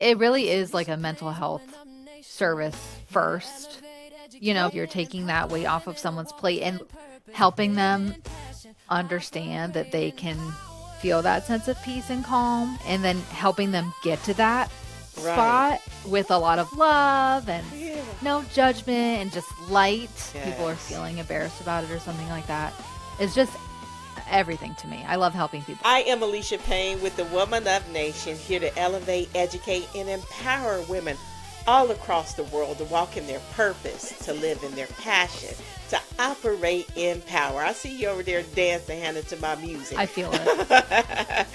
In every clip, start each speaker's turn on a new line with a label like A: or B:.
A: it really is like a mental health service first. You're taking that weight off of someone's plate and helping them understand that they can feel that sense of peace and calm, and then helping them get to that
B: Right.
A: spot with a lot of love and
B: Yeah.
A: no judgment and just light. People are
B: Yes.
A: feeling embarrassed about it or something like that. It's just everything to me. I love helping people.
B: I am Alisha Payne with the Woman Up Nation, here to elevate, educate, and empower women all across the world to walk in their purpose, to live in their passion, to operate in power. I see you over there dancing, Hannah, to my music.
A: I feel it.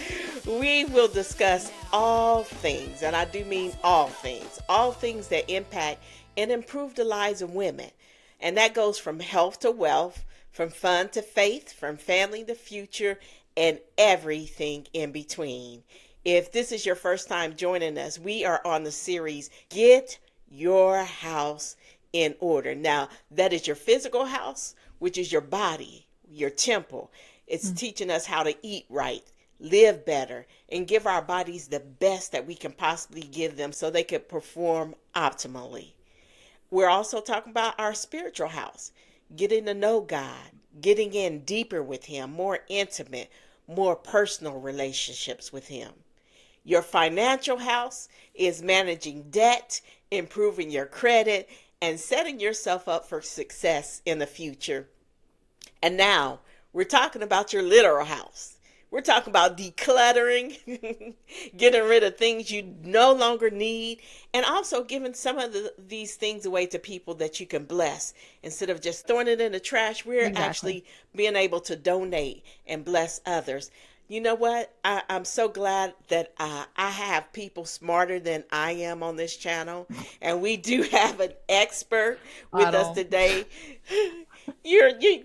B: We will discuss all things, and I do mean all things that impact and improve the lives of women. And that goes from health to wealth, from fun to faith, from family to future, and everything in between. If this is your first time joining us, we are on the series Get Your House in Order. Now, that is your physical house, which is your body, your temple. It's teaching us how to eat right, live better, and give our bodies the best that we can possibly give them so they can perform optimally. We're also talking about our spiritual house, getting to know God, getting in deeper with Him, more intimate, more personal relationships with Him. Your financial house is managing debt, improving your credit, and setting yourself up for success in the future. And now we're talking about your literal house. We're talking about decluttering, getting rid of things you no longer need, and also giving some of these things away to people that you can bless. Instead of just throwing it in the trash, we're
A: Exactly.
B: actually being able to donate and bless others. You know what? I'm so glad that I have people smarter than I am on this channel. And we do have an expert
A: I
B: with us
A: don't.
B: today.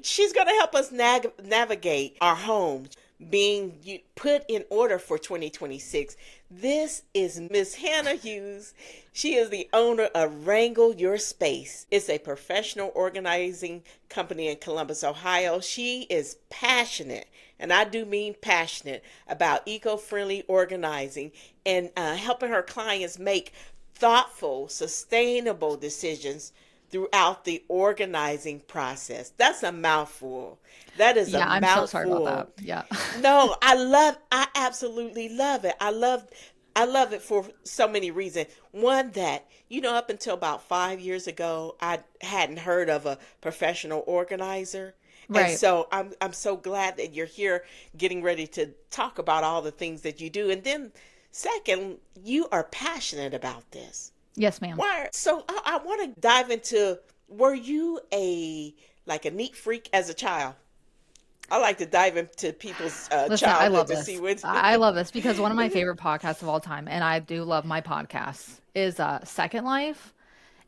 B: She's going to help us navigate our home being put in order for 2026. This is Miss Hanna Hughes. She is the owner of Wrangle Your Space. It's a professional organizing company in Columbus, Ohio. She is passionate, and I do mean passionate, about eco-friendly organizing and helping her clients make thoughtful, sustainable decisions throughout the organizing process. That's a mouthful. That is a
A: Yeah, I'm so sorry about that.
B: mouthful.
A: Yeah.
B: No, I absolutely love it. I love it for so many reasons. One, that, up until about 5 years ago, I hadn't heard of a professional organizer. And
A: Right.
B: so I'm so glad that you're here getting ready to talk about all the things that you do. And then second, you are passionate about this.
A: Yes, ma'am.
B: Why? So I want to dive into, were you like a neat freak as a child? I like to dive into people's
A: Listen, I
B: childhood
A: love
B: to see
A: this.
B: what.
A: I love this because one of my favorite podcasts of all time, and I do love my podcasts, is Second Life.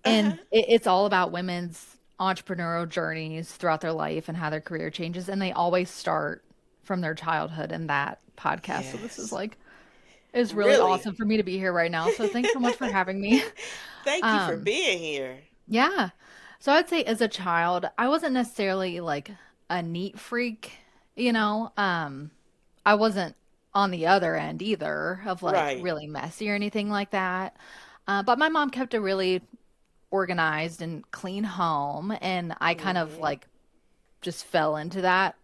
B: Uh-huh.
A: And it's all about women's entrepreneurial journeys throughout their life and how their career changes. And they always start from their childhood in that podcast. So this is
B: Yes.
A: like, it's really
B: Really.
A: awesome for me to be here right now. So thanks so much for having me.
B: Thank you for
A: Um,
B: being here.
A: yeah. So I'd say as a child, I wasn't necessarily like a neat freak, you know. I wasn't on the other end either of like
B: Right.
A: really messy or anything like that. But my mom kept a really organized and clean home, and I kind of
B: Hmm.
A: like just fell into that,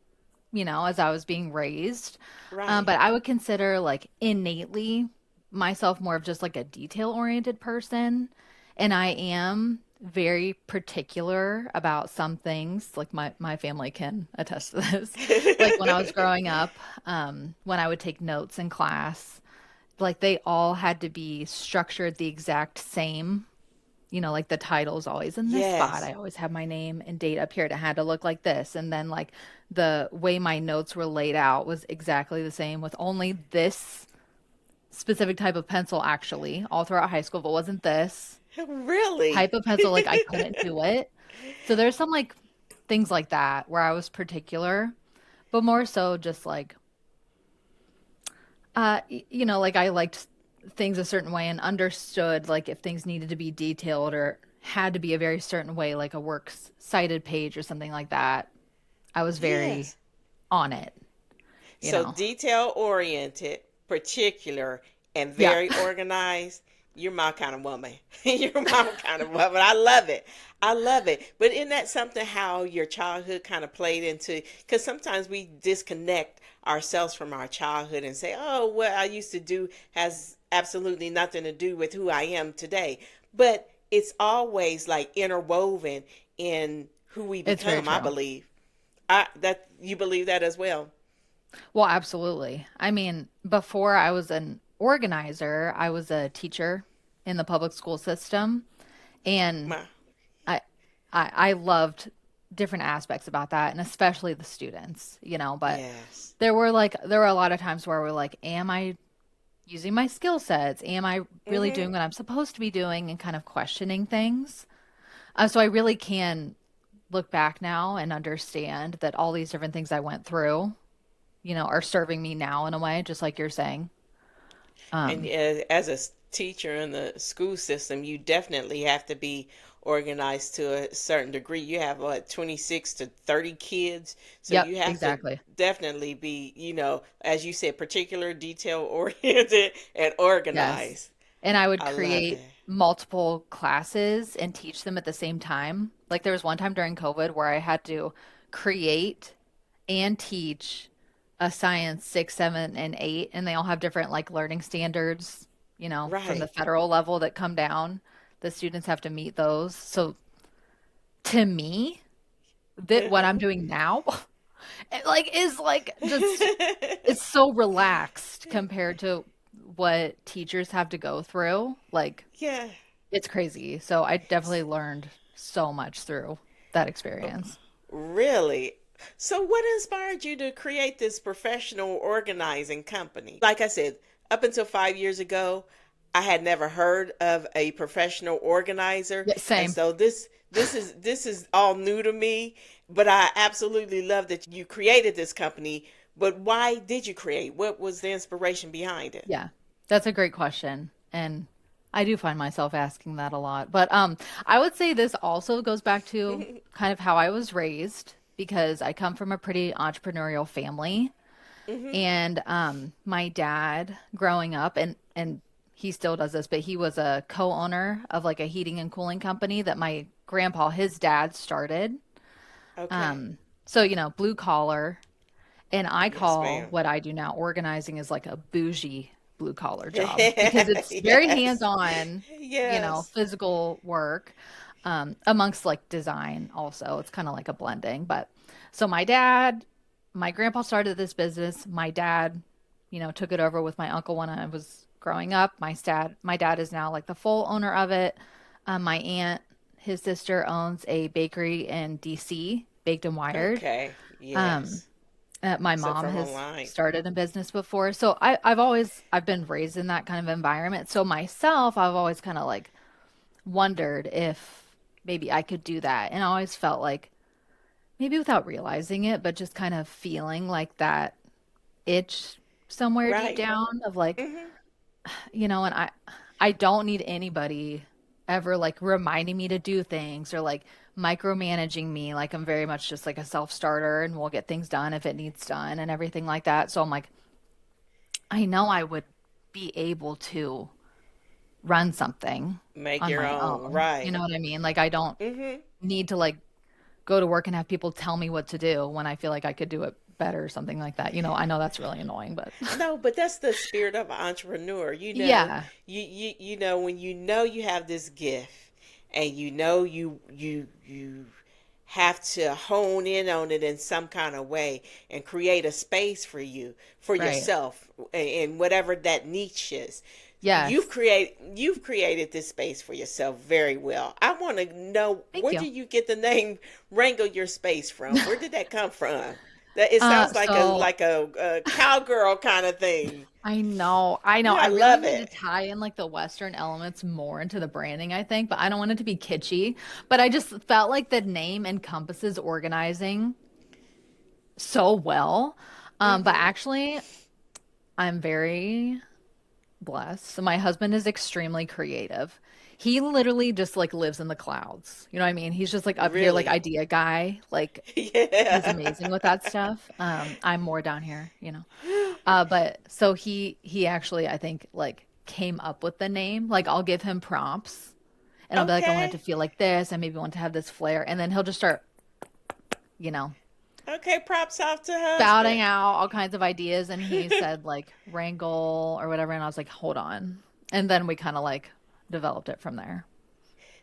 A: as I was being raised.
B: Right.
A: But I would consider like innately myself more of just like a detail-oriented person, and I am very particular about some things. Like my family can attest to this. Like when I was growing up, when I would take notes in class, like they all had to be structured the exact same. Like the title's always in this spot.
B: Yes.
A: I always have my name and date up here. It had to look like this. And then like the way my notes were laid out was exactly the same with only this specific type of pencil actually all throughout high school. If it wasn't this
B: Really.
A: type of pencil, like I couldn't do it. So there's some like things like that where I was particular, but more so just like like I liked things a certain way and understood like if things needed to be detailed or had to be a very certain way, like a works cited page or something like that. I was very
B: Yes.
A: on it, you
B: So
A: know.
B: detail oriented, particular, and
A: Yeah.
B: very organized. You're my kind of woman. You're my kind of woman. I love it. I love it. But isn't that something how your childhood kind of played into? Because sometimes we disconnect ourselves from our childhood and say, oh, what I used to do has absolutely nothing to do with who I am today. But it's always like interwoven in who we
A: It's very
B: become, I
A: true.
B: believe. That you believe that as well.
A: Well, absolutely. I mean, before I was an organizer, I was a teacher in the public school system, and
B: My
A: I I loved different aspects about that, and especially the students, but
B: yes.
A: there were a lot of times where we're like, am I using my skill sets? Am I really
B: Mm-hmm.
A: doing what I'm supposed to be doing, and kind of questioning things? So I really can look back now and understand that all these different things I went through, are serving me now in a way, just like you're saying.
B: And
A: Um,
B: as a teacher in the school system, you definitely have to be organized to a certain degree. You have what, 26 to 30 kids, so
A: yep,
B: you have to
A: exactly.
B: definitely be, as you said, particular, detail oriented, and
A: Yes.
B: organized.
A: And I would
B: I love
A: create
B: that.
A: multiple classes and teach them at the same time. Like there was one time during COVID where I had to create and teach a science 6, 7, and 8, and they all have different like learning standards, from the
B: Right.
A: federal level that come down. The students have to meet those. So to me, that what I'm doing now, it, like is like just it's so relaxed compared to what teachers have to go through. Like
B: Yeah.
A: it's crazy. So I definitely learned so much through that experience.
B: Really? So, what inspired you to create this professional organizing company? Like I said, up until 5 years ago, I had never heard of a professional organizer,
A: Yeah,
B: and
A: same.
B: so this is all new to me. But I absolutely love that you created this company. But why did you create? What was the inspiration behind it?
A: Yeah. That's a great question. And I do find myself asking that a lot. But I would say this also goes back to kind of how I was raised because I come from a pretty entrepreneurial family.
B: Hmm.
A: And my dad growing up and he still does this, but he was a co-owner of like a heating and cooling company that my grandpa, his dad started.
B: Okay.
A: Um, so blue collar, and I
B: Yes,
A: call
B: ma'am.
A: what I do now organizing is like a bougie blue collar job because it's very
B: Yes.
A: hands-on,
B: Yes.
A: physical work, amongst like design also. It's kind of like a blending. But so my grandpa started this business. My dad, took it over with my uncle when I was growing up. My dad is now like the full owner of it. My aunt, his sister owns a bakery in DC, Baked and Wired.
B: Okay.
A: Um,
B: Yes.
A: my
B: So
A: mom
B: from
A: has
B: online.
A: started a business before. So I've been raised in that kind of environment. So myself, I've always kind of like wondered if maybe I could do that. And I always felt like maybe without realizing it, but just kind of feeling like that itch somewhere deep
B: Right.
A: down of like,
B: Hmm.
A: and I don't need anybody ever like reminding me to do things or like micromanaging me. Like I'm very much just like a self-starter and we'll get things done if it needs done and everything like that. So I'm like, I know I would be able to run something
B: Make
A: on
B: your
A: my
B: own.
A: own. You know
B: Right.
A: what I mean? Like I don't
B: Hmm.
A: need to like go to work and have people tell me what to do when I feel like I could do it better or something like that. I know that's really annoying, but
B: No, but that's the spirit of an entrepreneur.
A: yeah,
B: When you know you have this gift and you have to hone in on it in some kind of way and create a space for you, for
A: right.
B: yourself, in whatever that niche is.
A: Yes.
B: You've created this space for yourself very well. I want to know,
A: Thank
B: where
A: you.
B: did you get the name Wrangle Your Space from? Where did that come from? That it sounds like a
A: So
B: cowgirl kind of thing.
A: I know.
B: Yeah,
A: I
B: I
A: really
B: love
A: need to
B: it.
A: tie in like the Western elements more into the branding, I think, but I don't want it to be kitschy. But I just felt like the name encompasses organizing so well. But
B: Hmm.
A: actually, I'm very blessed. So my husband is extremely creative. He literally just like lives in the clouds. You know what I mean? He's just like up here, like
B: Really?
A: idea guy. Like he's
B: Yeah.
A: amazing with that stuff. I'm more down here. But so he actually I think like came up with the name. Like I'll give him prompts and I'll be like, I want it to
B: Okay.
A: feel like this. I maybe want to have this flair. And then he'll just start, you know,
B: Okay, props off to
A: spouting
B: husband.
A: out all kinds of ideas. And he said like wrangle or whatever. And I was like, hold on. And then we kind of like developed it from there.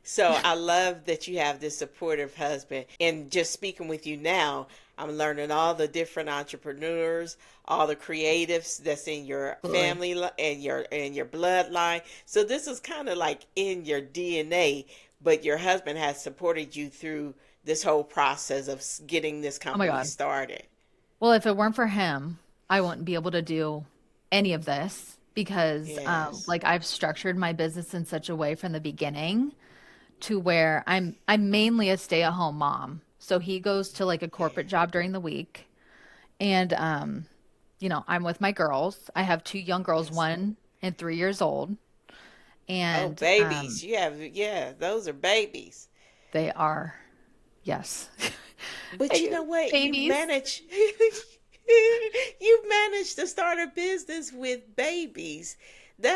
B: So I love that you have this supportive husband. And just speaking with you now, I'm learning all the different entrepreneurs, all the creatives that's in your
A: Absolutely.
B: family and your bloodline. So this is kind of like in your DNA, but your husband has supported you through this whole process of getting this
A: Oh my
B: company
A: God.
B: started.
A: Well, if it weren't for him, I wouldn't be able to do any of this because
B: Yes.
A: like I've structured my business in such a way from the beginning to where I'm mainly a stay-at-home mom. So he goes to like a corporate
B: Yeah.
A: job during the week and I'm with my girls. I have two young girls,
B: Yes.
A: 1 and 3 years old,
B: Oh,
A: and
B: babies. You have, yeah, those are babies.
A: they are, yes.
B: But you know what? You've
A: Babies.
B: managed you've managed to start a business with babies.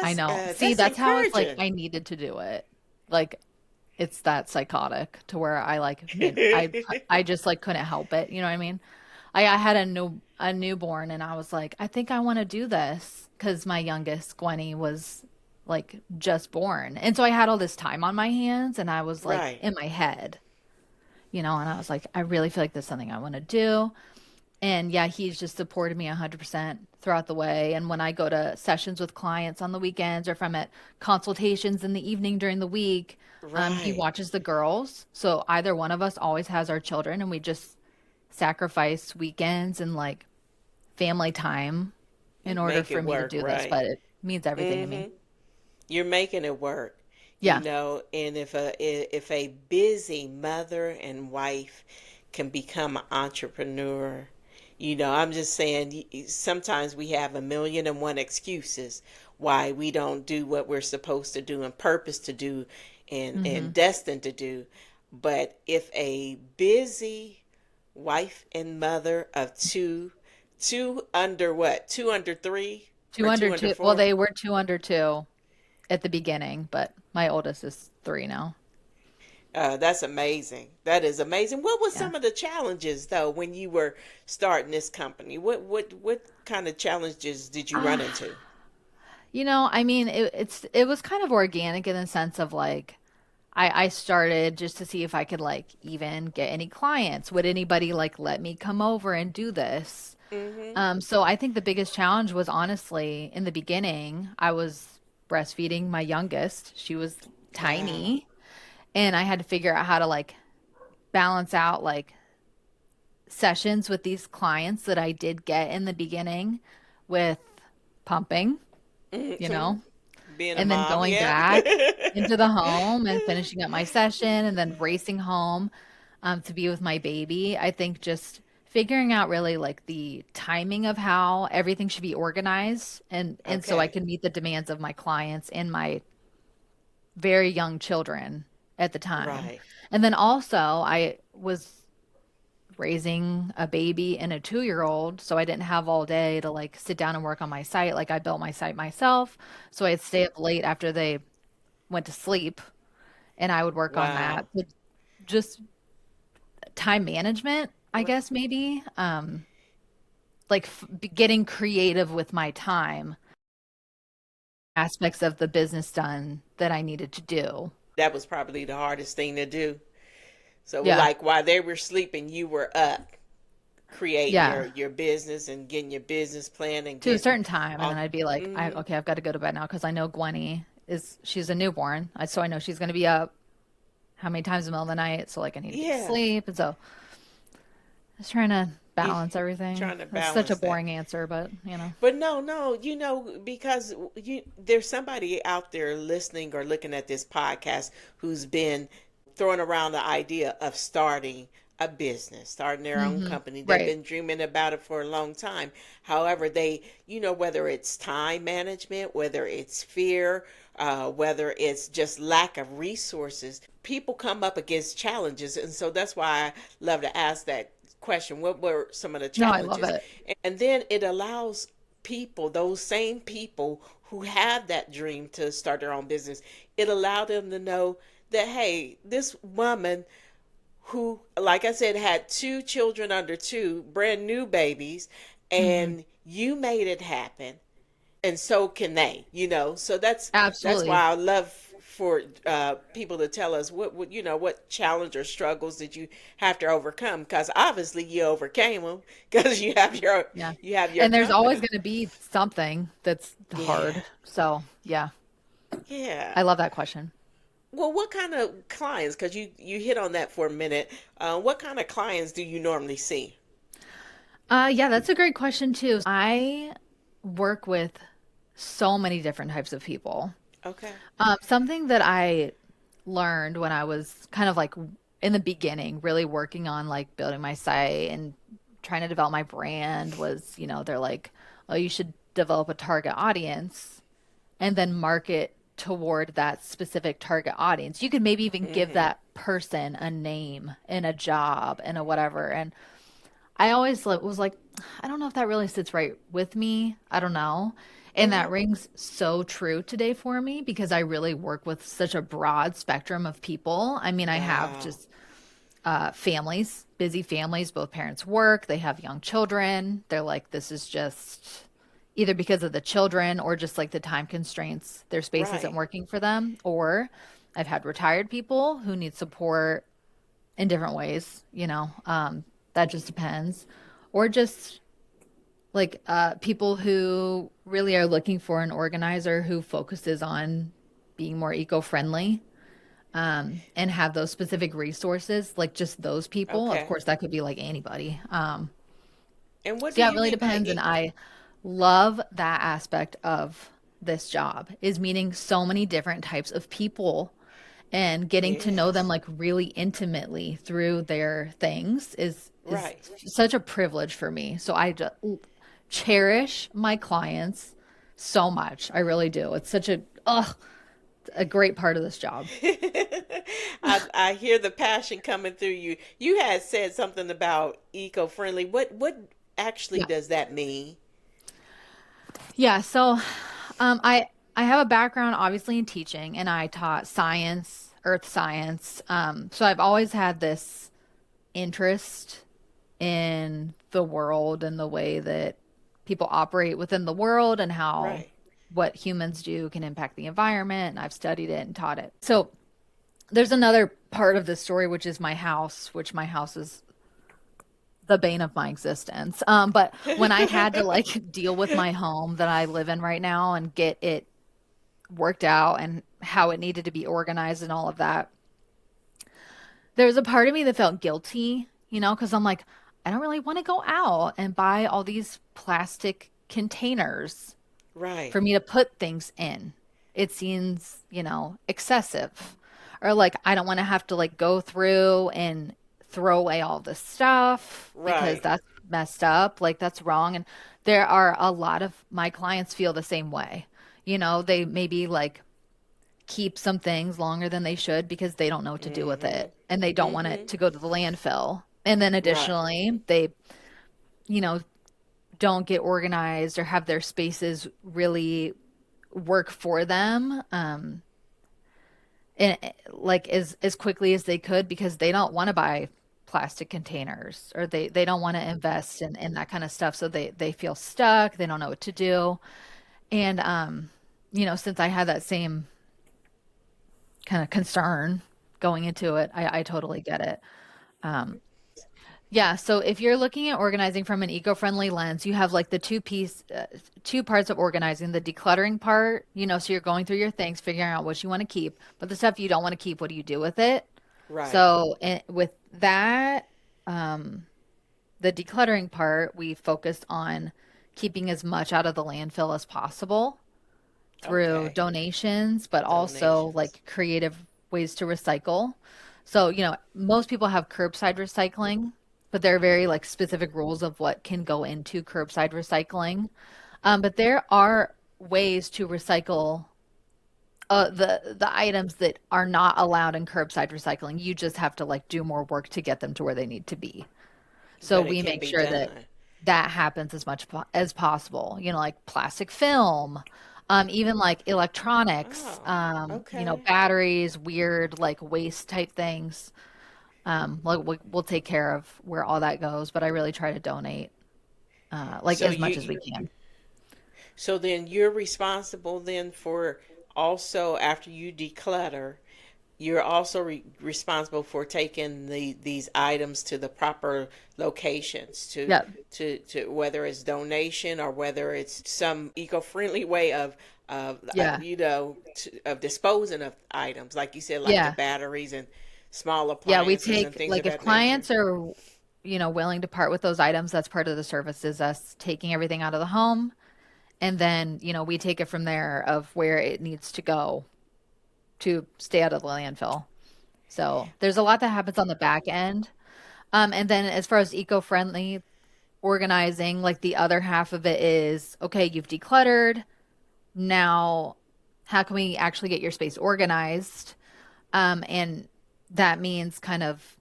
A: I know. See,
B: That's
A: that's how it's like
B: encouraging.
A: I needed to do it. Like it's that psychotic to where I like I just like couldn't help it. You know what I mean? I had a newborn and I was like, I think I want to do this because my youngest, Gwenny, was like just born. And so I had all this time on my hands and I was like
B: Right.
A: in my head, and I was like, I really feel like this is something I want to do. And yeah, he's just supported me 100% throughout the way. And when I go to sessions with clients on the weekends, or if I'm at consultations in the evening during the week, he
B: Right.
A: watches the girls. So either one of us always has our children, and we just sacrifice weekends and like family time in order
B: Make
A: for
B: it
A: me to
B: work,
A: do this.
B: right.
A: But it means everything to me.
B: Mhm. You're making it work.
A: Yeah.
B: And if a busy mother and wife can become an entrepreneur, I'm just saying sometimes we have a million and one excuses why we don't do what we're supposed to do and purpose to do and
A: Hmm.
B: destined to do. But if a busy wife and mother of two under what? Two under three
A: Two
B: or two
A: under
B: under
A: two. Well,
B: four?
A: they were two under two at the beginning, but my oldest is three now.
B: That's amazing. That is amazing. What were
A: Yeah.
B: some of the challenges though when you were starting this company? What kind of challenges did you run into?
A: I mean, it was kind of organic in the sense of like I started just to see if I could like even get any clients. Would anybody like let me come over and do this?
B: Mm-hmm.
A: So I think the biggest challenge was honestly in the beginning, I was breastfeeding my youngest. She was
B: Wow.
A: tiny, and I had to figure out how to like balance out like sessions with these clients that I did get in the beginning with pumping, you
B: Mm-hmm.
A: know,
B: Being a
A: and then
B: mom,
A: going
B: yeah.
A: back into the home and finishing up my session and then racing home to be with my baby. I think just figuring out really like the timing of how everything should be organized and so I
B: Okay.
A: can meet the demands of my clients and my very young children at the time.
B: Right.
A: And then also I was raising a baby and a 2 year old, so I didn't have all day to like sit down and work on my site. Like I built my site myself, so I'd stay up late after they went to sleep and I would work on that.
B: Wow.
A: But just time management, I
B: Right.
A: guess maybe. Like getting creative with my time, aspects of the business done that I needed to do.
B: That was probably the hardest thing to do. So
A: Yeah.
B: like while they were sleeping, you were up creating your
A: Yeah.
B: your business and getting your business plan and
A: To a
B: getting
A: certain time, and then
B: all.
A: I'd be like,
B: Mm-hmm.
A: okay, I've got to go to bed now because I know Gwenny is she's a newborn, so I know she's going to be up how many times in the middle of the night, so like I need to get to
B: Yeah.
A: sleep, and so just trying to
B: You
A: balance everything.
B: trying to
A: That's such a
B: balance that.
A: boring answer, but you know.
B: But no, no, because there's somebody out there listening or looking at this podcast who's been throwing around the idea of starting a business, starting their own
A: Hmm.
B: company. They've
A: Right.
B: been dreaming about it for a long time. However, whether it's time management, whether it's fear, whether it's just lack of resources, people come up against challenges. And so that's why I love to ask that question. What were some of the
A: No, I love
B: challenges?
A: it.
B: And then it allows people, those same people who have that dream to start their own business, it allowed them to know that, hey, this woman who, like I said, had two children under two, brand new babies,
A: Hmm.
B: and you made it happen, and so can they. So that's why
A: Absolutely.
B: I love for people to tell us what challenge or struggles did you have to overcome, because obviously you overcame them, because
A: Yeah.
B: you have your
A: And there's always
B: company.
A: going to be something that's
B: Yeah,
A: hard. So, yeah,
B: yeah.
A: I love that question.
B: Well, what kind of clients, because you hit on that for a minute, what kind of clients do you normally see?
A: Yeah, that's a great question too. I work with so many different types of people.
B: Okay.
A: Something that I learned when I was kind of like in the beginning, really working on like building my site and trying to develop my brand was, they're like, oh, you should develop a target audience and then market toward that specific target audience. You could maybe even give
B: Mm-hmm.
A: that person a name and a job and a whatever. And I always was like, I don't know if that really sits right with me. I don't know. And
B: Mm-hmm.
A: that rings so true today for me because I really work with such a broad spectrum of people. I mean, I have
B: Wow.
A: just families, busy families, both parents work, they have young children. They're like, this is just either because of the children or just like the time constraints, their space isn't
B: Right.
A: working for them. Or I've had retired people who need support in different ways, that just depends. Or just like people who really are looking for an organizer who focuses on being more eco-friendly and have those specific resources, like just those people. Of
B: Okay.
A: course, that could be like anybody.
B: And what
A: So
B: do
A: yeah, it
B: you
A: really
B: mean by
A: depends. And I love that aspect of this job is meeting so many different types of people and getting to know them
B: yes.
A: like really intimately through their things is
B: Right.
A: such a privilege for me. So I just cherish my clients so much. I really do. It's such a great part of this job.
B: I hear the passion coming through you. You had said something about eco-friendly. What actually
A: Yeah.
B: does that mean?
A: Yeah, so I have a background obviously in teaching and I taught science, earth science. So I've always had this interest in the world and the way that people operate within the world and how
B: Right.
A: what humans do can impact the environment. And I've studied it and taught it. So there's another part of this story, which is my house, which my house is the bane of my existence. But when I had to like deal with my home that I live in right now and get it worked out and how it needed to be organized and all of that, there was a part of me that felt guilty, because I'm like, I don't really want to go out and buy all these plastic containers
B: Right.
A: for me to put things in. It seems, excessive. Or like, I don't want to have to like go through and throw away all this stuff because
B: Right.
A: that's messed up. Like, that's wrong. And there are a lot of my clients feel the same way. They maybe like keep some things longer than they should because they don't know what to do with
B: Mm-hmm.
A: it and they don't want it
B: Mm-hmm.
A: to go to the landfill. And then
B: Right.
A: additionally, they, you know, don't get organized or have their spaces really work for them and like as quickly as they could because they don't want to buy plastic containers or they don't want to invest in that kind of stuff. So they feel stuck, they don't know what to do. And since I had that same kind of concern going into it, I totally get it. Um, Yeah, so if you're looking at organizing from an eco-friendly lens, you have like the two parts of organizing, the decluttering part, so you're going through your things, figuring out what you want to keep, but the stuff you don't want to keep, what do you do with it?
B: Right.
A: So with that, um, the decluttering part, we focused on keeping as much out of the landfill as possible through
B: Okay.
A: donations, but also
B: Donations.
A: like creative ways to recycle. So, most people have curbside recycling, but there are very like specific rules of what can go into curbside recycling. But there are ways to recycle the items that are not allowed in curbside recycling. You just have to like do more work to get them to where they need to be. So
B: But it
A: we
B: can
A: make
B: be
A: sure that
B: done.
A: that happens as much as possible. Like plastic film, Even like electronics,
B: Oh, okay.
A: batteries, weird like waste type things. Like we'll take care of where all that goes, but I really try to donate like
B: So
A: as much as
B: you
A: we can.
B: so then you're responsible then for also after you declutter, you're also responsible for taking these items to the proper locations
A: Yeah.
B: to whether it's donation or whether it's some eco-friendly way of
A: Yeah.
B: of disposing of items like you said like the
A: Yeah.
B: batteries and small
A: Yeah, we
B: appliances and
A: take
B: things of
A: like if
B: that nature.
A: clients are, willing to part with those items, that's part of the service is us taking everything out of the home and then, we take it from there of where it needs to go to stay out of the landfill. So there's a lot that happens on the back end. And then as far as eco-friendly organizing, like the other half of it is, okay, you've decluttered. Now, how can we actually get your space organized? And that means kind of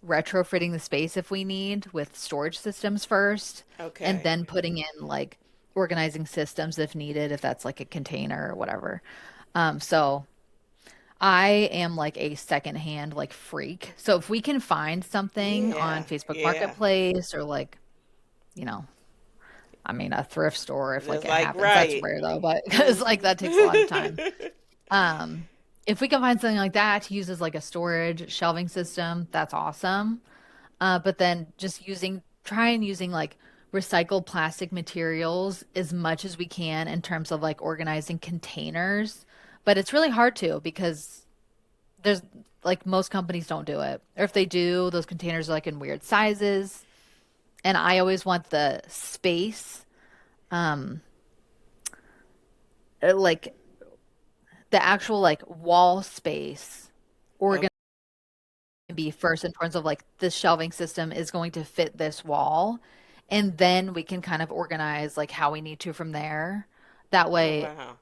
A: retrofitting the space if we need with storage systems first, and
B: Okay.
A: then putting in like organizing systems if needed, if that's like a container or whatever. So I am like a secondhand like freak. So if we can find something on
B: Yeah.
A: Facebook
B: Yeah.
A: Marketplace or like, you know, I mean a thrift store if like
B: That's
A: it
B: like
A: happens, that's
B: right.
A: rare though, but because like
B: Hmm.
A: that takes a lot of time. Um, if we can find something like that to use as like a storage shelving system, that's awesome. But then just try and using like recycled plastic materials as much as we can in terms of like organizing containers. But it's really hard to because there's like most companies don't do it. Or if they do, those containers are like in weird sizes. And I always want the space, um, like the actual like wall space
B: Okay.
A: organized be first in terms of like this shelving system is going to fit this wall. And then we can kind of organize like how we need to from there. That
B: Oh
A: way,
B: wow.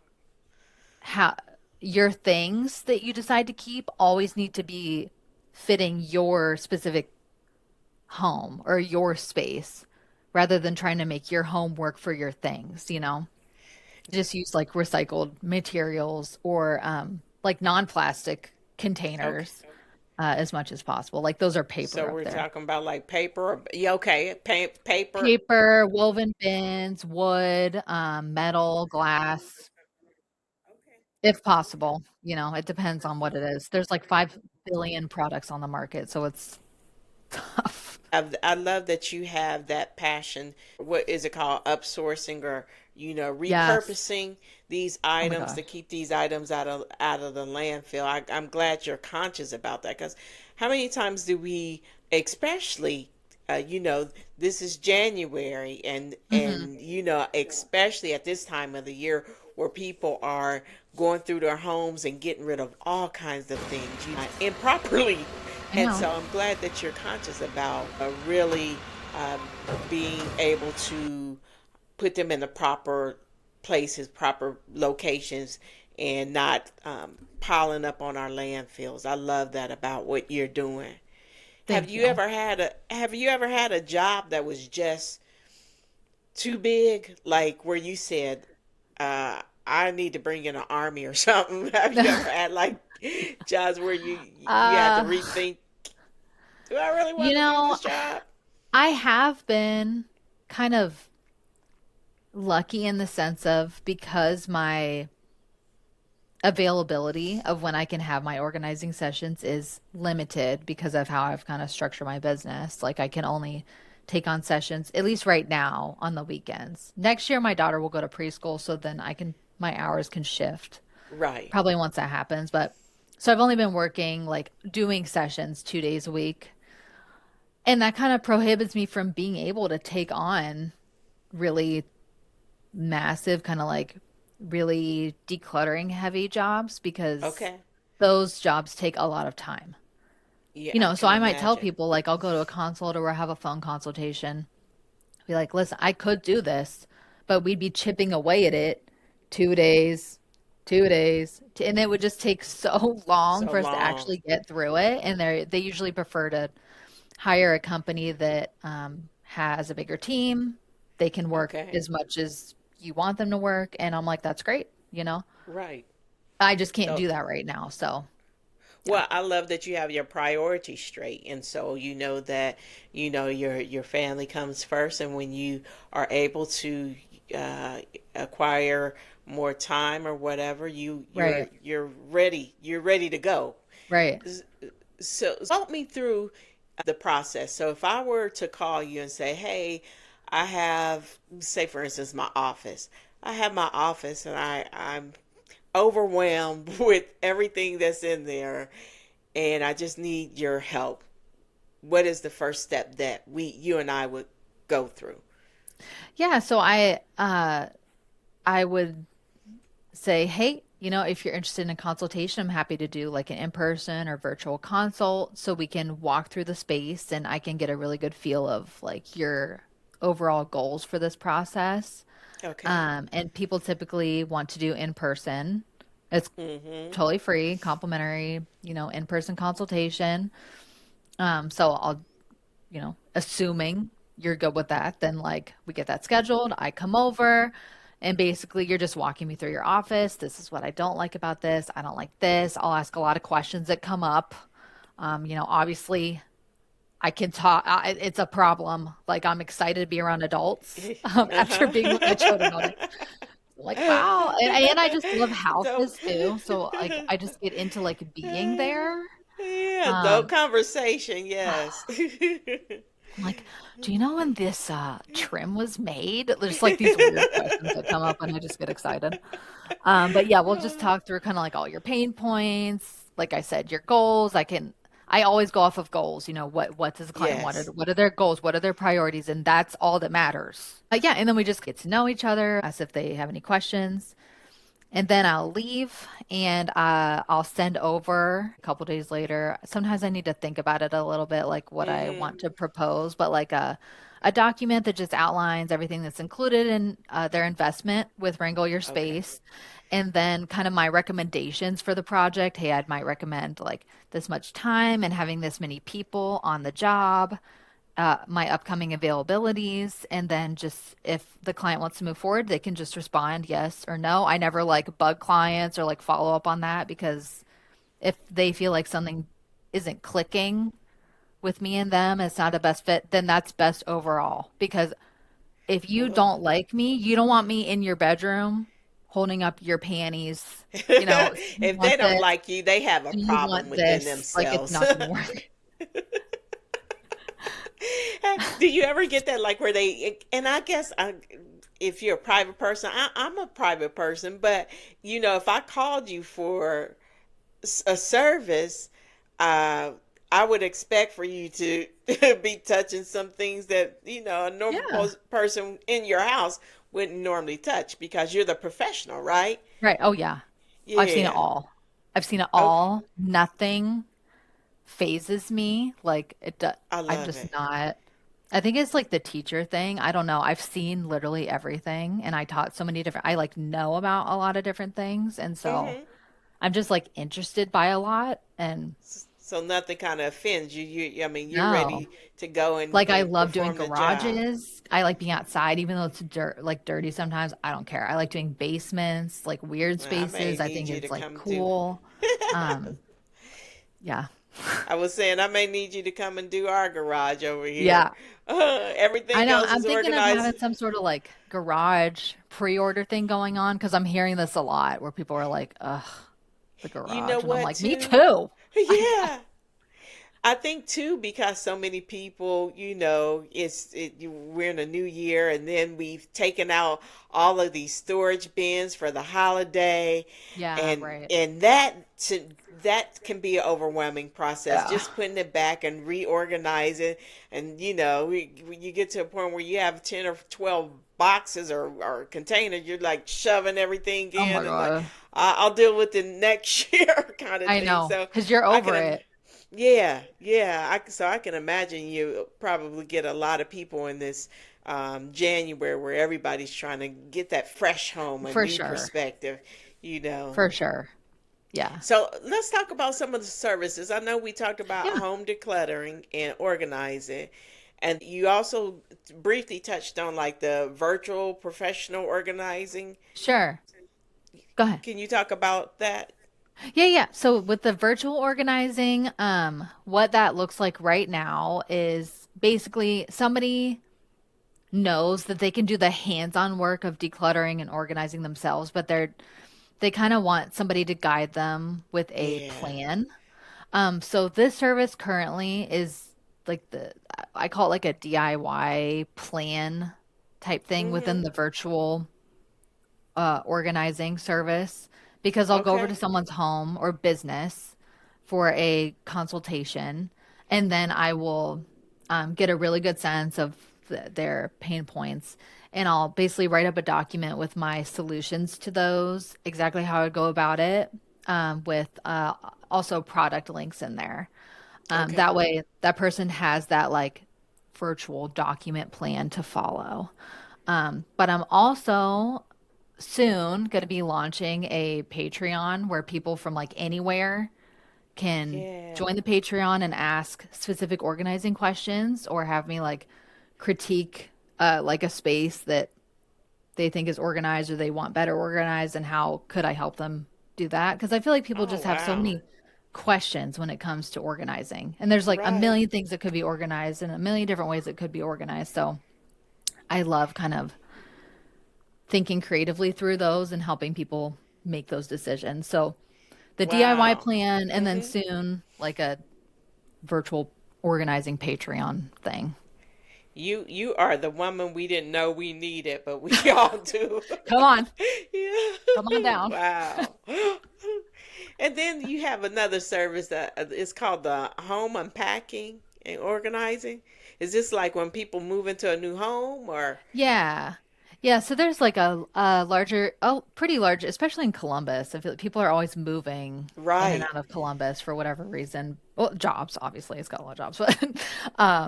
A: how your things that you decide to keep always need to be fitting your specific home or your space rather than trying to make your home work for your things. Just use like recycled materials or like non-plastic
B: Okay.
A: containers as much as possible. Like those are
B: So
A: paper up
B: we're
A: there.
B: talking about like paper. Yeah, okay, paper.
A: Paper, woven bins, wood, metal, glass, if possible. It depends on what it is. There's like 5 billion products on the market, so it's tough.
B: I love that you have that passion. What is it called? Upsourcing or
A: Yes.
B: repurposing these
A: Oh my
B: items to
A: gosh.
B: keep these items out of the landfill. I'm glad you're conscious about that because how many times do we, especially, this is January
A: Hmm.
B: and especially at this time of the year where people are going through their homes and getting rid of all kinds of things, improperly.
A: I
B: And
A: know.
B: so I'm glad that you're conscious about really um, being able to put them in the proper places, proper locations, and not piling up on our landfills. I love that about what you're doing.
A: Thank you.
B: Have you ever had a job that was just too big, like where you said, I need to bring in an army or something? Have you ever had like jobs where you had to
A: Uh,
B: rethink, do I really
A: you
B: want to do
A: know,
B: this job?
A: I have been kind of lucky in the sense of because my availability of when I can have my organizing sessions is limited because of how I've kind of structured my business. Like I can only take on sessions, at least right now, on the weekends. Next year, my daughter will go to preschool, so then my hours can shift
B: Right.
A: probably once that happens. But so I've only been working like doing sessions 2 days a week. And that kind of prohibits me from being able to take on really massive, kind of like really decluttering heavy jobs because
B: Okay.
A: those jobs take a lot of time.
B: Yeah,
A: You
B: I
A: know, so
B: can
A: I might tell
B: imagine.
A: people like I'll go to a consult or have a phone consultation, be like, listen, I could do this, but we'd be chipping away at it 2 days, 2 days, and it would just take so long
B: So
A: for us to
B: long.
A: actually get through it. And they usually prefer to hire a company that has a bigger team. They can work
B: Okay.
A: as much as you want them to work. And I'm like, that's great.
B: Right.
A: I just can't
B: So,
A: do that right now. So, yeah.
B: well, I love that you have your priorities straight, and so you know that your family comes first, and when you are able to uh, acquire more time or whatever,
A: Right.
B: you're ready to go.
A: Right.
B: So walk me through the process. So if I were to call you and say, "Hey, I have, say for instance, my office. I have my office, and I'm overwhelmed with everything that's in there, and I just need your help." What is the first step that you and I would go through?
A: Yeah. So I would say, hey, if you're interested in a consultation, I'm happy to do like an in-person or virtual consult so we can walk through the space and I can get a really good feel of like your overall goals for this process.
B: Okay.
A: And people typically want to do in person. It's
B: Mm-hmm.
A: totally free, complimentary, in-person consultation. So assuming you're good with that, then like we get that scheduled. I come over and basically you're just walking me through your office. This is what I don't like about this. I don't like this. I'll ask a lot of questions that come up. Obviously I can talk. It's a problem. Like I'm excited to be around adults after being with my children all day. Like, wow. And I just love
B: So,
A: houses too. So like I just get into like being there.
B: yeah, adult
A: Um,
B: conversation, yes.
A: I'm like, do you know when this trim was made? There's like these weird questions that come up and I just get excited. But yeah, we'll just talk through kind of like all your pain points. Like I said, your goals. I always go off of goals. What does the client want?
B: Yes.
A: What are their goals? What are their priorities? And that's all that matters. Yeah. And then we just get to know each other, ask if they have any questions. And then I'll leave and I'll send over a couple days later. Sometimes I need to think about it a little bit, like what I
B: Mm-hmm.
A: want to propose, but like a document that just outlines everything that's included in their investment with Wrangle Your
B: Okay.
A: Space. And then kind of my recommendations for the project. Hey, I might recommend like this much time and having this many people on the job, my upcoming availabilities, and then just if the client wants to move forward, they can just respond yes or no. I never like bug clients or like follow up on that because if they feel like something isn't clicking with me and them, it's not a best fit, then that's best overall. Because if you
B: Well,
A: don't like me, you don't want me in your bedroom holding up your panties, you
B: if they
A: want
B: don't
A: this
B: like you, they have a
A: and you
B: problem
A: want
B: within
A: this, like it's
B: themselves.
A: not going to work.
B: Do you ever get that, like where they, and I guess if you're a private person, I'm a private person, but if I called you for a service, uh, I would expect for you to be touching some things that, a normal
A: Yeah.
B: person in your house wouldn't normally touch because you're the professional, right?
A: Right. Oh, yeah. I've seen it
B: Yeah.
A: all. I've seen it
B: Okay.
A: all. Nothing phases me.
B: I
A: I'm
B: love
A: just
B: it.
A: not. I think it's like the teacher thing. I don't know. I've seen literally everything and I taught so many different, I like know about a lot of different things. And so
B: Hmm.
A: I'm just like interested by a lot. And
B: So nothing kind of offends you. I mean, you're
A: no,
B: ready to go and,
A: like I love doing
B: perform the job.
A: garages. I like being outside, even though it's like dirty sometimes. I don't care. I like doing basements, like weird
B: Well, I may
A: spaces. I
B: need
A: think
B: you to
A: it's like
B: come do.
A: cool. Um, yeah.
B: I was saying I may need you to come and do our garage over here.
A: Yeah. I
B: Everything
A: know.
B: else
A: I'm
B: is
A: thinking of
B: organized.
A: having some sort of like garage pre-order thing going on because I'm hearing this a lot where people are like, ugh, the
B: You know
A: garage. And I'm
B: what,
A: like, me
B: too?
A: too.
B: Yeah. I think too because so many people, we're in a new year, and then we've taken out all of these storage bins for the holiday,
A: Yeah,
B: and
A: right.
B: that can be an overwhelming process.
A: Yeah.
B: Just putting it back and reorganize it, and when you get to a point where you have 10 or 12 boxes or containers, you're like shoving everything
A: Oh my
B: in, and like
A: God.
B: I'll deal with it next year kind of
A: I
B: thing.
A: know.
B: So
A: Because you're
B: I
A: over
B: can.
A: it.
B: Yeah, yeah. So I can imagine you probably get a lot of people in this January where everybody's trying to get that fresh home, a
A: For
B: new
A: sure.
B: perspective, you know.
A: For sure. Yeah.
B: So let's talk about some of the services. I know we talked about
A: Yeah.
B: home decluttering and organizing. And you also briefly touched on like the virtual professional organizing.
A: Sure. Go ahead.
B: Can you talk about that?
A: Yeah, yeah. So with the virtual organizing, what that looks like right now is basically somebody knows that they can do the hands-on work of decluttering and organizing themselves, but they kind of want somebody to guide them with a
B: Yeah.
A: plan. So this service currently is like I call it like a DIY plan type thing within
B: Mm-hmm.
A: the virtual organizing service because I'll go over to
B: Okay.
A: someone's home or business for a consultation, and then I will get a really good sense of their pain points. And I'll basically write up a document with my solutions to those, exactly how I'd go about it, with also product links in there.
B: Okay.
A: That way, that person has that like virtual document plan to follow. But I'm also soon going to be launching a Patreon where people from like anywhere can
B: Yeah.
A: join the Patreon and ask specific organizing questions or have me like critique like a space that they think is organized or they want better organized and how could I help them do that? Because I feel like people
B: Oh
A: just have so
B: wow.
A: many questions when it comes to organizing. And there's like a
B: Right.
A: million things that could be organized and a million different ways it could be organized. So I love kind of thinking creatively through those and helping people make those decisions. So the DIY
B: Wow.
A: plan and then
B: Mm-hmm.
A: soon like a virtual organizing Patreon thing.
B: You are the woman we didn't know we needed, but we all do.
A: Come on,
B: Yeah.
A: come on down.
B: Wow. And then you have another service that is called the home unpacking and organizing. Is this like when people move into a new home or
A: Yeah. Yeah, so there's like a larger, oh, pretty large, especially in Columbus. I feel like people are always moving in and
B: right?
A: out of Columbus for whatever reason. Well, jobs, obviously, it's got a lot of jobs, but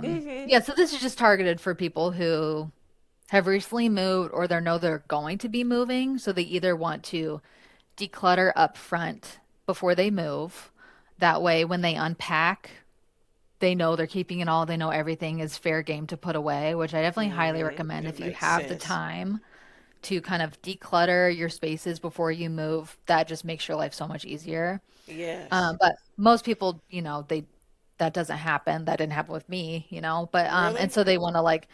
B: Mm-hmm.
A: yeah, so this is just targeted for people who have recently moved or they know they're going to be moving. So they either want to declutter up front before they move. That way, when they unpack, they know they're keeping it all. They know everything is fair game to put away, which I definitely highly
B: Mm-hmm.
A: recommend
B: It
A: if you
B: makes
A: have the
B: sense.
A: time to kind of declutter your spaces before you move. That just makes your life so much easier.
B: Yes.
A: But most people, they that doesn't happen. That didn't happen with me, But and
B: Really?
A: so they want to like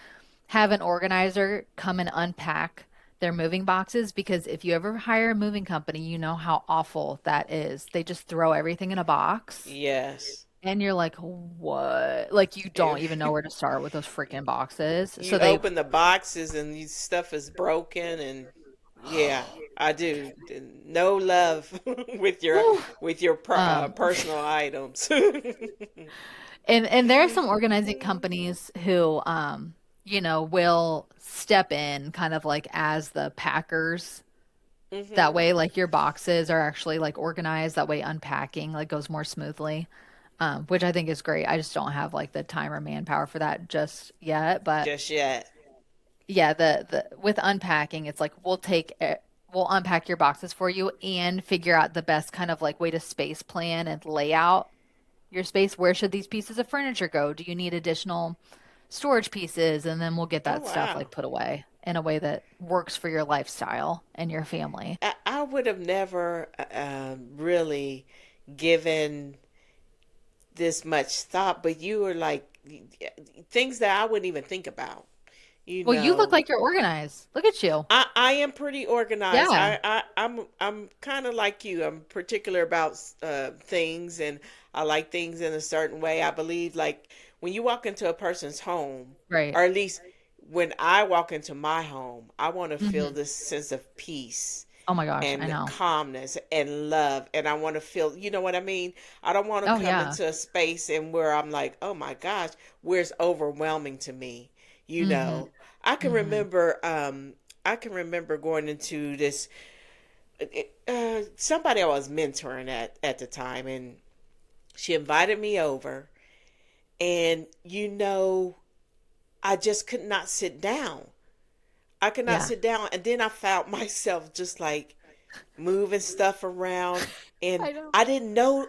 A: have an organizer come and unpack their moving boxes because if you ever hire a moving company, you know how awful that is. They just throw everything in a box
B: Yes.
A: and you're like, what? Like you don't even know where to start with those freaking boxes. So
B: You
A: they,
B: open the boxes and these stuff is broken and yeah, I do. No love with your
A: whew, um,
B: personal items.
A: and there are some organizing companies who, will step in kind of like as the packers. That
B: Hmm.
A: way, like your boxes are actually like organized. That way, unpacking like goes more smoothly, which I think is great. I just don't have like the time or manpower for that just yet. But
B: Just yet.
A: yeah, the with unpacking, it's like we'll unpack your boxes for you and figure out the best kind of like way to space plan and lay out your space. Where should these pieces of furniture go? Do you need additional storage pieces? And then we'll get
B: Oh
A: that stuff
B: wow.
A: like put away in a way that works for your lifestyle and your family.
B: I would have never really given this much thought, but you were like things that I wouldn't even think about. You
A: Well, you look
B: know,
A: like you're organized. Look at you.
B: I am pretty organized.
A: Yeah,
B: I'm kind of like you. I'm particular about things, and I like things in a certain way. I believe like when you walk into a person's home,
A: right.
B: or at least when I walk into my home, I want to feel
A: Hmm.
B: this sense of peace
A: Oh my gosh, I
B: and
A: know.
B: calmness and love, and I want to feel. You know what I mean? I don't want to
A: Oh
B: come
A: yeah.
B: into a space and where I'm like, oh my gosh, where it's overwhelming to me. You
A: Hmm.
B: know, I can
A: Hmm.
B: remember. I can remember going into this. Somebody I was mentoring at the time, and she invited me over, and I just could not sit down. I could not
A: Yeah.
B: sit down, and then I found myself just like moving stuff around, and
A: I know.
B: I didn't know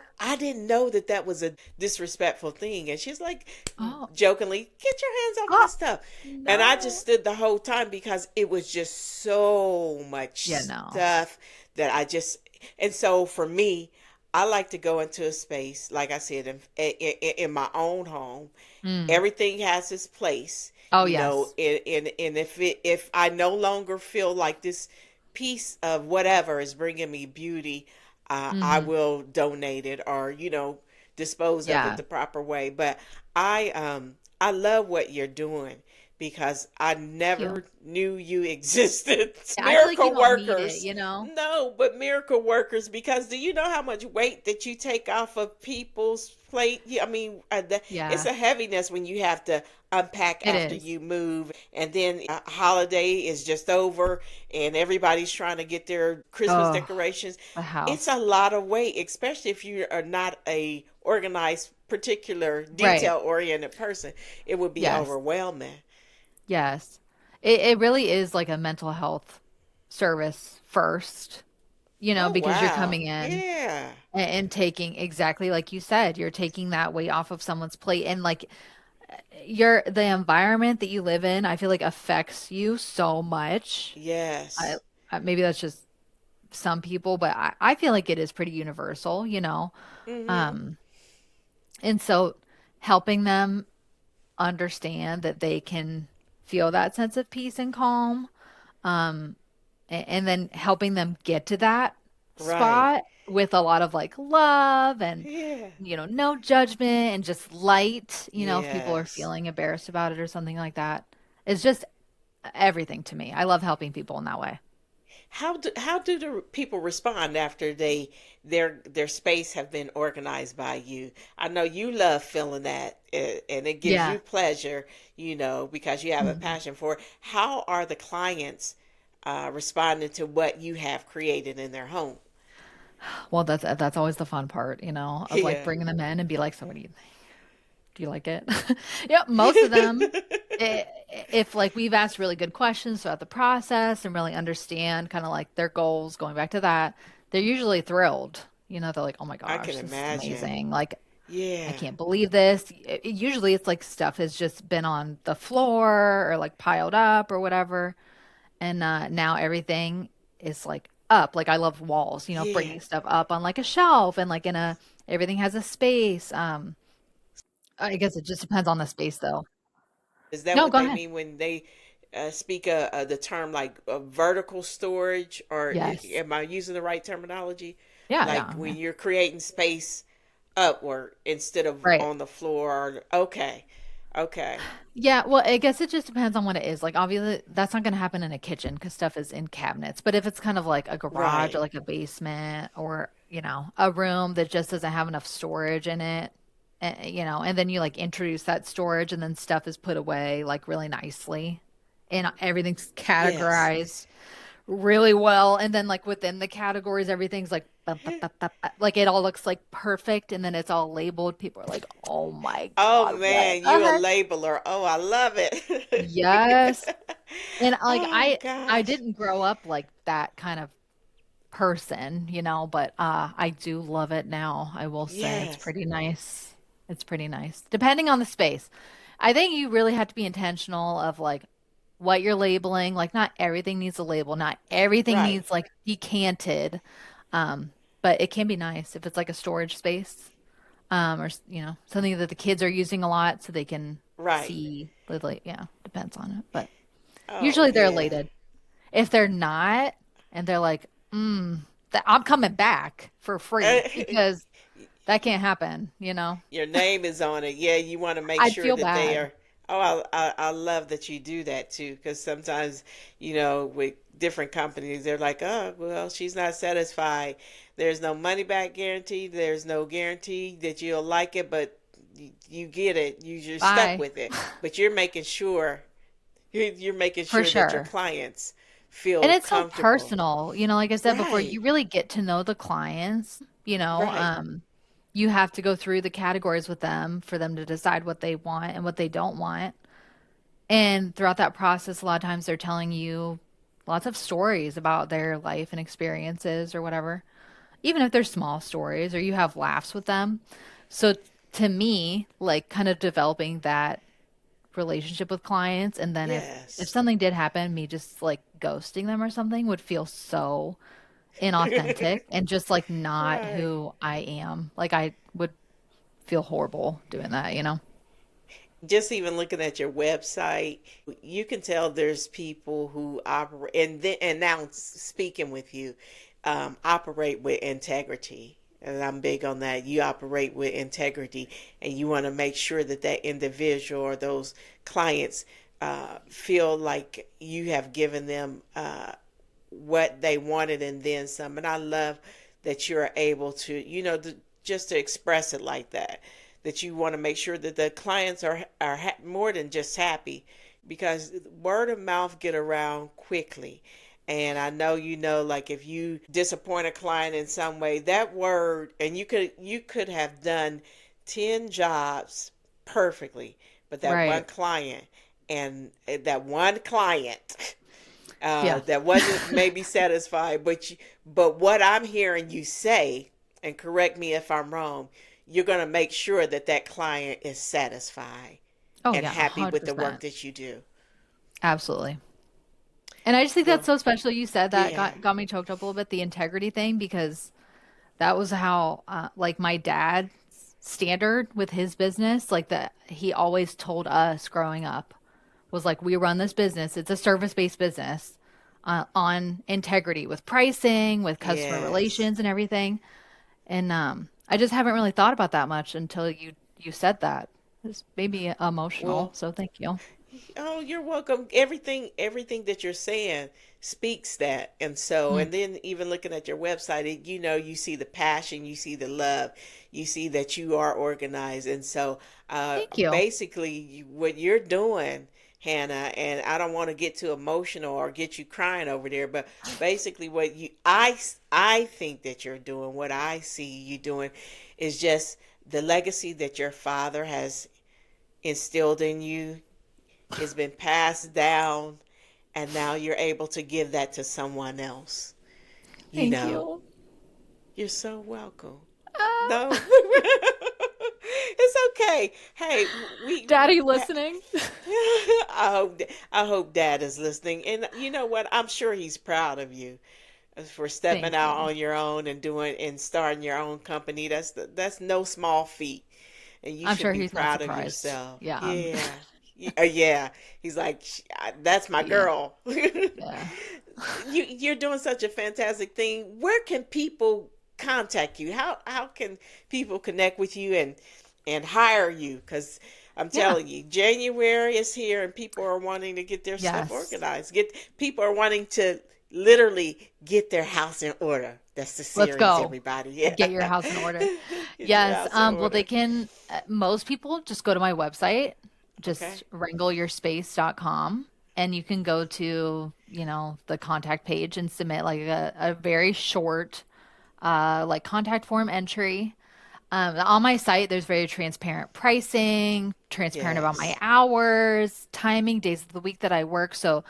B: that that was a disrespectful thing. And she's like,
A: Oh,
B: jokingly, get your hands off my
A: oh,
B: stuff. And I just
A: no.
B: stood the whole time because it was just so much
A: Yeah, no.
B: stuff that I just. And so for me, I like to go into a space, like I said, in my own home.
A: Mm.
B: Everything has its place,
A: Oh, yes.
B: and if I no longer feel like this piece of whatever is bringing me beauty, I
A: Hmm.
B: will donate it, or dispose of it
A: Yeah.
B: the proper way. But I love what you're doing, because I
A: Thank you.
B: never knew you existed.
A: I feel like you
B: Miracle
A: don't need it,
B: workers.
A: you know?
B: No, but miracle workers, because do you know how much weight that you take off of people's plate? Yeah, I mean, it's
A: Yeah,
B: a heaviness when you have to unpack
A: it
B: after
A: is.
B: you move, and then a holiday is just over, and everybody's trying to get their Christmas
A: Oh,
B: decorations.
A: the
B: It's a
A: house.
B: lot of weight, especially if you are not a organized, particular,
A: Right.
B: detail oriented person. It would be
A: Yes.
B: overwhelming.
A: Yes. It really is like a mental health service first,
B: Oh
A: because you're
B: wow.
A: coming in
B: Yeah.
A: and taking exactly like you said, you're taking that weight off of someone's plate and like the environment that you live in, I feel like affects you so much. I,
B: Yes.
A: maybe that's just some people, but I feel like it is pretty universal.
B: Mhm.
A: Um, and so helping them understand that they can feel that sense of peace and calm, and then helping them get to that
B: Right.
A: spot with a lot of like love and
B: Yeah.
A: no judgment and just light, if people are
B: Yes.
A: feeling embarrassed about it or something like that. It's just everything to me. I love helping people in that way.
B: How do the people respond after their space have been organized by you? I know you love feeling that, and it gives
A: Yeah.
B: you pleasure, because you have a
A: Mhm.
B: passion for it. How are the clients responding to what you have created in their home?
A: Well, that's always the fun part, of like
B: Yeah.
A: bringing them in and be like, so what do you think? Do you like it? Yep, most of them, if like we've asked really good questions throughout the process and really understand kind of like their goals, going back to that, they're usually thrilled. They're like, "Oh my
B: I can
A: gosh, this is
B: imagine.
A: amazing. Like, I
B: Yeah.
A: can't believe this." Usually it's like stuff has just been on the floor or like piled up or whatever. And now everything is like up. Like I love walls,
B: Yeah.
A: bringing stuff up on like a shelf and like everything has a space. I guess it just depends on the space though.
B: Is that
A: No,
B: what
A: go
B: they
A: ahead.
B: mean when they speak the term like vertical storage, or
A: Yes.
B: am I using the right terminology?
A: Yeah,
B: Like
A: yeah, yeah.
B: when you're creating space upward instead of
A: Right.
B: on the floor. Okay, okay,
A: Yeah, well, I guess it just depends on what it is. Like, obviously, that's not going to happen in a kitchen because stuff is in cabinets. But if it's kind of like a garage or
B: right.
A: like a basement or, a room that just doesn't have enough storage in it, and then you like introduce that storage and then stuff is put away like really nicely and everything's
B: Yes.
A: categorized really well. And then like within the categories, everything's like like it all looks like perfect, and then it's all labeled. People are like, "Oh my
B: Oh
A: God, what
B: man,
A: the
B: you a
A: heck?"
B: labeler. Oh, I love
A: Yes.
B: it.
A: And like
B: Oh
A: I
B: gosh.
A: didn't grow up like that kind of person, but I do love it now. I will say it's
B: Yes.
A: pretty nice. It's pretty nice. Depending on the space. I think you really have to be intentional of like what you're labeling. Like not everything needs a label. Not everything
B: Right.
A: needs like decanted. But it can be nice if it's like a storage space. Or something that the kids are using a lot so they can
B: Right.
A: see. Like, yeah, depends on it. But
B: Oh
A: usually they're
B: yeah.
A: elated. If they're not, and they're like, I'm coming back for free because that can't happen.
B: Your name is on it. Yeah, you want to make
A: I'd
B: sure
A: feel
B: that they
A: bad.
B: are. Oh, I love that you do that too, because sometimes, with different companies, they're like, oh, well, she's not satisfied. There's no money back guarantee. There's no guarantee that you'll like it, but you get it. You're stuck
A: Bye.
B: with it. But you're making sure
A: For
B: that your
A: sure.
B: clients
A: And
B: feel
A: it's so
B: comfortable.
A: personal. Like I said before,
B: Right.
A: you really get to know the clients,
B: Right.
A: you have to go through the categories with them for them to decide what they want and what they don't want. And throughout that process, a lot of times they're telling you lots of stories about their life and experiences or whatever, even if they're small stories or you have laughs with them. So to me, like kind of developing that relationship with clients, and then if
B: Yes.
A: something did happen, me just like ghosting them or something would feel so inauthentic and just like not
B: Right.
A: who I am. Like I would feel horrible doing that, you know?
B: Just even looking at your website, you can tell there's people who operate, and now speaking with you, operate with integrity. And I'm big on that. You operate with integrity, and you want to make sure that that individual or those clients feel like you have given them what they wanted and then some. And I love that you're able to, just to express it like that. That you want to make sure that the clients are more than just happy, because word of mouth get around quickly. And I know, like if you disappoint a client in some way, that word, and you could have done 10 jobs perfectly, but
A: Right.
B: that one client
A: Yeah.
B: that wasn't maybe satisfied, but what I'm hearing you say, and correct me if I'm wrong, you're going to make sure that that client is satisfied
A: Oh
B: and
A: yeah,
B: happy with the work
A: 100%.
B: that you do.
A: Absolutely. And I just think that's
B: Well,
A: so special. You said that
B: yeah.
A: got me choked up a little bit, the integrity thing, because that was how like my dad's standard with his business, like that he always told us growing up was like, we run this business. It's a service-based business on integrity with pricing, with customer
B: Yes.
A: relations and everything. And I just haven't really thought about that much until you said that. It's maybe emotional,
B: Well,
A: so thank you.
B: oh, you're welcome. Everything that you're saying speaks that. And so,
A: Mm,
B: and then even looking at your website, you see the passion, you see the love, you see that you are organized. And so,
A: thank you.
B: basically, what you're doing, Hannah, and I don't want to get too emotional or get you crying over there, but basically, I think that you're doing, what I see you doing, is just the legacy that your father has instilled in you. It's been passed down, and now you're able to give that to someone else. You
A: Thank
B: know,
A: you.
B: you're so welcome.
A: Ah.
B: No, it's okay. Hey,
A: Daddy listening?
B: I hope Dad is listening, and you know what? I'm sure he's proud of you for stepping
A: Thank
B: out
A: you.
B: on your own and doing and starting your own company. That's no small feat, and you
A: I'm
B: should
A: sure
B: be
A: he's not
B: proud of
A: surprised.
B: yourself.
A: Yeah,
B: Yeah. Yeah. He's like, that's my
A: he,
B: girl."
A: yeah.
B: You're doing such a fantastic thing. Where can people contact you? How can people connect with you and hire you? Because I'm
A: Yeah.
B: telling you, January is here, and people are wanting to get their stuff
A: Yes.
B: organized. Get People are wanting to literally get their house in order. That's the
A: Let's
B: series,
A: go.
B: everybody. Yeah.
A: Get your house in order.
B: Get your
A: Yes.
B: house in
A: Well, they
B: order.
A: can, most people just go to my website,
B: Okay.
A: just wrangleyourspace.com, and you can go to, the contact page and submit like a very short, like contact form entry. On my site, there's very transparent pricing, transparent about my
B: Yes.
A: hours, timing, days of the week that I work. So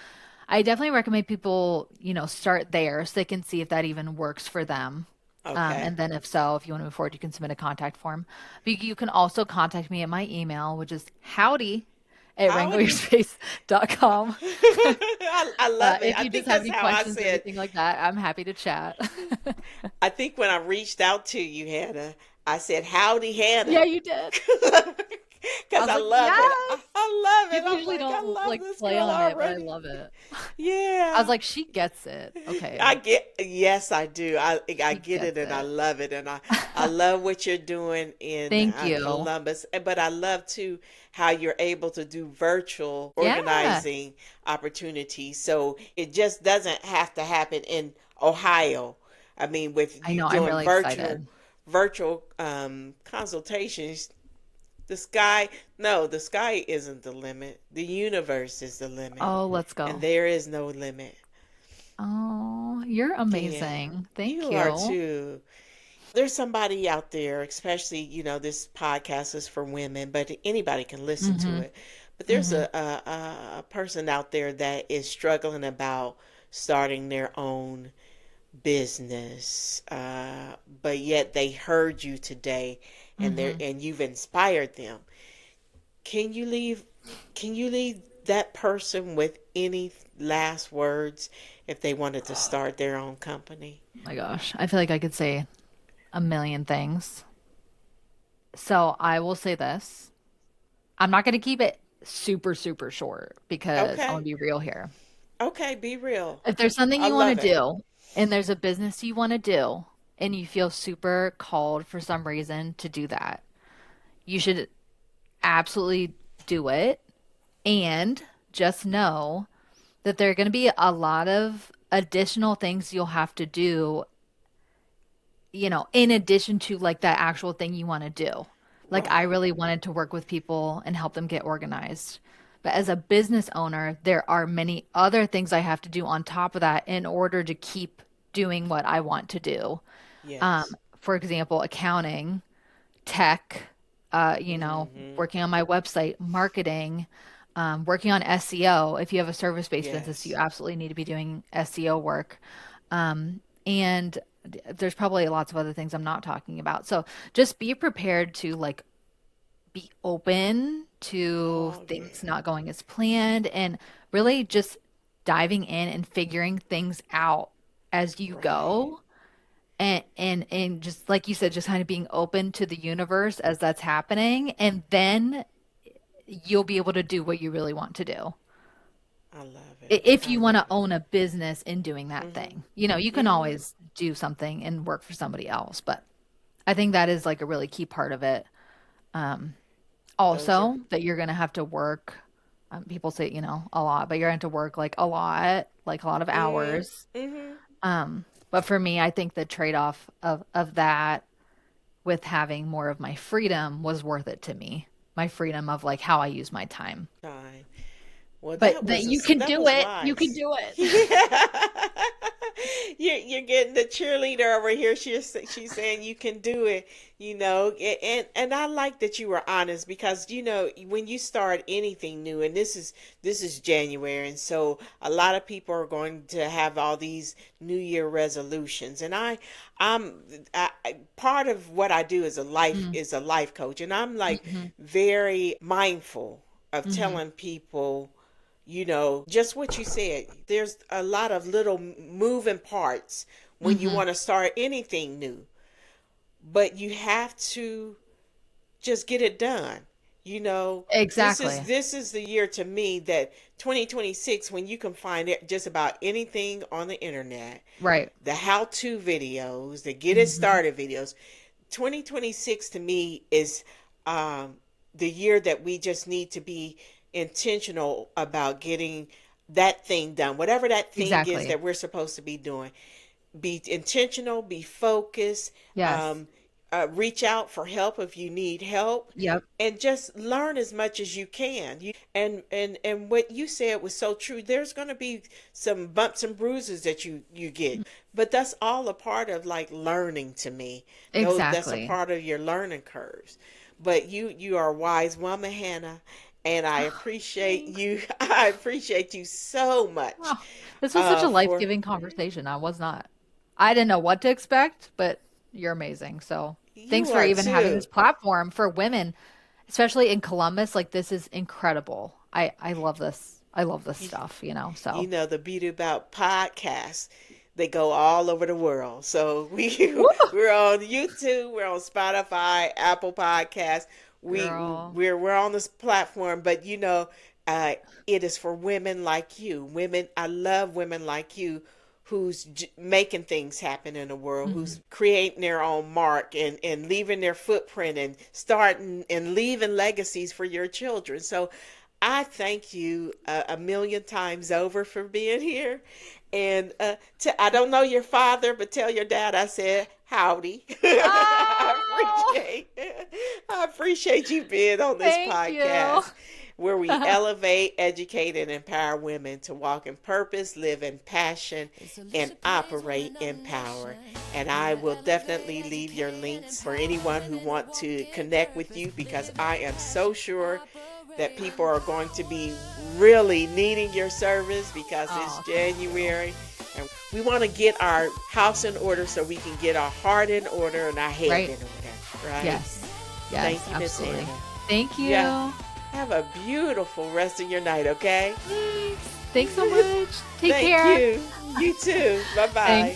A: I definitely recommend people, start there so they can see if that even works for them.
B: Okay.
A: And then if so, if you want to move forward, you can submit a contact form. But you can also contact me at my email, which is howdy at
B: Howdy.
A: wrangleyourspace.com.
B: I love it.
A: If
B: I
A: you just
B: think
A: have
B: that's
A: any
B: how I
A: questions or
B: said.
A: anything like that, I'm happy to chat.
B: I think when I reached out to you, Hannah, I said, "Howdy, Hannah,"
A: Yeah, you did. I
B: because
A: was
B: I
A: like,
B: love it. I,
A: yes.
B: I love it.
A: People
B: I'm
A: usually
B: like, I
A: don't
B: love
A: like
B: this
A: play
B: girl
A: on it, but I
B: already.
A: love it. I was
B: Yeah.
A: like, she gets it.
B: I
A: Okay,
B: get, yes, I do. I
A: she
B: get it,
A: gets
B: and I
A: it.
B: love it, and I love what you're doing in
A: Thank you.
B: Columbus. But I love too how you're able to do virtual
A: Yeah,
B: organizing opportunities. So it just doesn't have to happen in Ohio. I mean, with
A: I
B: you
A: know. I'm
B: doing
A: really
B: virtual
A: excited.
B: virtual consultations, the sky, no, the sky isn't the limit. The universe is the limit,
A: Oh, let's
B: and
A: go.
B: there is no limit.
A: Oh, you're
B: Yeah,
A: amazing. Thank
B: you are
A: you.
B: too. There's somebody out there, especially, this podcast is for women, but anybody can listen to
A: Mm-hmm.
B: it. But there's
A: Mm-hmm.
B: a person out there that is struggling about starting their own business, but yet they heard you today, and
A: Hmm.
B: you've inspired them. Can you leave that person with any last words if they wanted to start their own company?
A: My gosh, I feel like I could say a million things. So I will say this. I'm not going to keep it super, super short because I want
B: Okay.
A: to be real here.
B: Okay, be real.
A: If there's something
B: I
A: you want to
B: love it.
A: do and there's a business you want to do and you feel super called for some reason to do that, you should absolutely do it. And just know that there are going to be a lot of additional things you'll have to do, in addition to like that actual thing you want to do. Like I
B: Right.
A: really wanted to work with people and help them get organized. But as a business owner, there are many other things I have to do on top of that in order to keep doing what I want to do.
B: Yes.
A: For example, accounting, tech,
B: Mm-hmm.
A: working on my website, marketing, working on SEO. If you have a service-based business, you
B: Yes.
A: absolutely need to be doing SEO work. And there's probably lots of other things I'm not talking about. So just be prepared to like be open to
B: Oh
A: things
B: yeah.
A: not going as planned and really just diving in and figuring things out as you
B: Right.
A: go. And just like you said, just kind of being open to the universe as that's happening, and then you'll be able to do what you really want to do.
B: I love it.
A: If
B: I
A: you want
B: love
A: to
B: it.
A: own a business in doing that
B: Mm-hmm.
A: thing, you can
B: Mm-hmm.
A: always do something and work for somebody else. But I think that is like a really key part of it. Um,
B: Those are.
A: Also, that you're going to have to work. People say, a lot, but you're going to have to work like a lot of
B: Mm-hmm.
A: hours.
B: Mm-hmm.
A: But for me, I think the trade-off of that with having more of my freedom was worth it to me. My freedom of like how I use my time.
B: Fine. Well,
A: But that you can
B: that
A: do
B: was
A: it. You can
B: wise.
A: do it.
B: Yeah. You're getting the cheerleader over here. She's saying you can do it. And I like that you were honest, because when you start anything new, and this is January, and so a lot of people are going to have all these New Year resolutions, and I'm part of what I do as a life
A: Mm,
B: is a life coach, and I'm like
A: hmm.
B: very mindful of
A: Hmm.
B: telling people, just what you said. There's a lot of little moving parts when you
A: Hmm.
B: want to start anything new, but you have to just get it done. This is
A: Exactly.
B: this is the year to me, that 2026, when you can find it just about anything on the internet,
A: Right.
B: the how-to videos, the get it
A: Hmm.
B: started videos. 2026 to me is um, the year that we just need to be intentional about getting that thing done, whatever that thing is
A: Exactly.
B: that we're supposed to be doing. Be intentional, be focused,
A: Yes.
B: um, reach out for help if you need help,
A: Yep.
B: and just learn as much as you can. And what you said was so true. There's going to be some bumps and bruises that you get, but that's all a part of like learning to me. That's a
A: Exactly.
B: part of your learning curves. But you are a wise woman, Hannah, and I appreciate you.
A: Thanks.
B: I appreciate you so much
A: Oh, this was such a
B: for
A: life-giving conversation. I didn't know what to expect, but you're amazing. So thanks
B: you
A: for
B: are
A: even having
B: too.
A: this platform for women, especially in Columbus. Like this is incredible. I love this. I love this stuff.
B: You
A: So
B: know, the beauty about podcasts, they go all over the world. So
A: woo,
B: we're on YouTube, we're on Spotify, Apple Podcasts.
A: girl.
B: We're on this platform, but uh, it is for women like you. Women, I love women like you, who's making things happen in the world,
A: Hmm.
B: who's creating their own mark, and leaving their footprint, and starting and leaving legacies for your children. So I thank you a million times over for being here. And I don't know your father, but tell your dad I said howdy.
A: Oh,
B: I appreciate you being on this
A: thank you.
B: podcast, where we elevate, educate, and empower women to walk in purpose, live in passion,
C: It's
B: and
C: Alicia Payne's
B: operate
C: woman
B: in
C: on a
B: power.
C: mission.
B: And
C: We're
B: I
C: to
B: will definitely
C: elevate,
B: leave your
C: educate, and
B: links for
C: empower
B: anyone who
C: women to
B: want
C: walk
B: to
C: in
B: connect with
C: purpose,
B: you, because
C: live
B: I
C: in
B: am so
C: passion,
B: sure that
C: operate
B: people
C: in
B: are going to be
C: power.
B: really needing your service, because it's
A: Oh, thank you.
B: January We want to get our house in order so we can get our heart in order and our head
A: Right.
B: in order, right?
A: Yes.
B: Thank
A: Yes,
B: you, Miss
A: absolutely.
B: Hanna.
A: Thank you.
B: Yeah. Have a beautiful rest of your night, okay?
A: Thanks. Thanks so much. Take
B: Thank
A: care.
B: you. You too. Bye-bye.
A: Thanks.